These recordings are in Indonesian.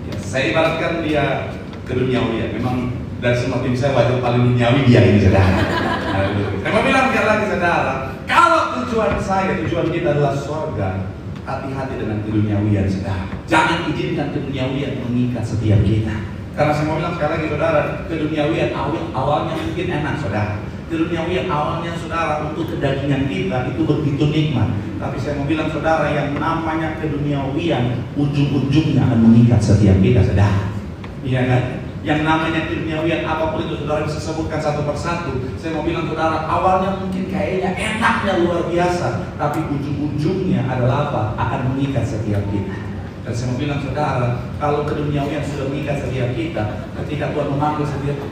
Ya, saya ibaratkan dia keduniawian. Memang dari semua tim saya wajah paling duniawi dia ini, saudara. Saya mau bilang sekali lagi, saudara, kalau tujuan kita adalah surga, hati-hati dengan keduniawian, saudara. Jangan izinkan keduniawian mengikat setiap kita. Karena saya mau bilang sekali lagi, saudara, keduniawian awalnya mungkin enak, saudara. Keduniawian awalnya, saudara, untuk kedagingan kita itu begitu nikmat. Tapi saya mau bilang, saudara, yang namanya keduniawian ujung-ujungnya akan mengikat setiap kita, saudara. Iya kan? Yang namanya keduniawian apapun itu, saudara bisa sebutkan satu persatu. Saya mau bilang, saudara, awalnya mungkin kayaknya enaknya luar biasa, tapi ujung-ujungnya adalah apa? Akan mengikat setiap kita. Dan saya mau bilang, saudara, kalau keduniawian sudah mengikat setiap kita, ketika Tuhan memanggil setiap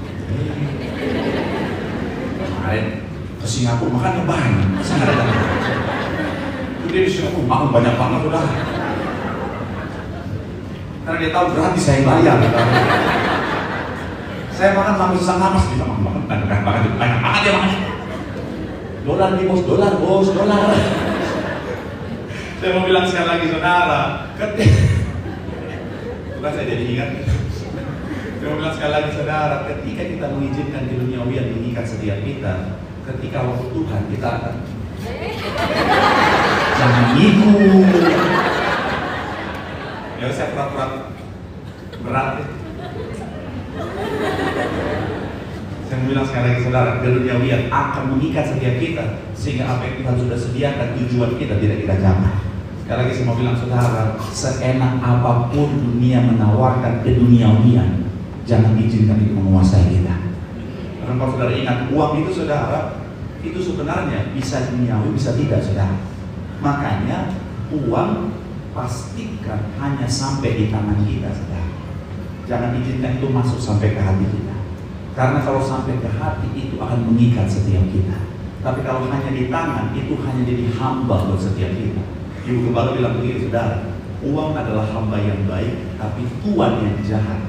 kemarin ke Singapura makannya banyak, saya nggak ada. Dia di Singapura makan banyak banget, saudara. Karena dia tahu gratis saya bayar. Saya makan sampai susah napas, bisa makan banyak banget ya makannya. Dolar nih bos, dolar. Saya mau bilang sekali lagi, saudara, bukan saya jadi ingat. Saya mau bilang sekali lagi, saudara, ketika kita mengizinkan keduniawian mengikat setiap kita, ketika waktu Tuhan kita akan jangan ikut. Ya saya pura-pura berat. Saya mau bilang sekali lagi, saudara, keduniawian akan mengikat setiap kita, sehingga apa yang Tuhan sudah sediakan tujuan kita tidak kita capai. Sekali lagi saya mau bilang, saudara, seenak apapun dunia menawarkan keduniawian, jangan izinkan itu menguasai kita. Karena kalau saudara ingat, uang itu, saudara, itu sebenarnya bisa duniawi, bisa tidak, saudara. Makanya uang pastikan hanya sampai di tangan kita, saudara. Jangan izinkan itu masuk sampai ke hati kita. Karena kalau sampai ke hati itu akan mengikat setiap kita. Tapi kalau hanya di tangan, itu hanya jadi hamba buat setiap kita. Ibu Gembala bilang begini, saudara, uang adalah hamba yang baik, tapi tuan yang jahat.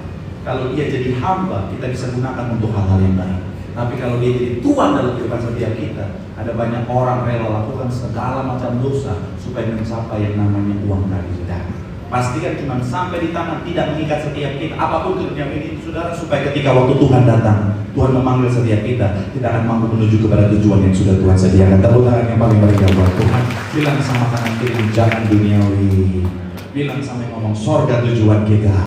Kalau dia jadi hamba, kita bisa gunakan untuk hal-hal yang baik. Tapi kalau dia jadi tuan dalam kehidupan setiap kita, ada banyak orang rela lakukan segala macam dosa supaya mencapai yang namanya uang tadi, saudara. Pastikan cuma sampai di tangan, tidak mengikat setiap kita. Apapun keduniawian ini, saudara, supaya ketika waktu Tuhan datang, Tuhan memanggil setiap kita akan mampu menuju kepada tujuan yang sudah Tuhan sediakan. Tepuk tangan yang paling meriah buat Tuhan. Bilang sama kanan kiri, jangan duniawi. Bilang sama yang ngomong, sorga tujuan kita.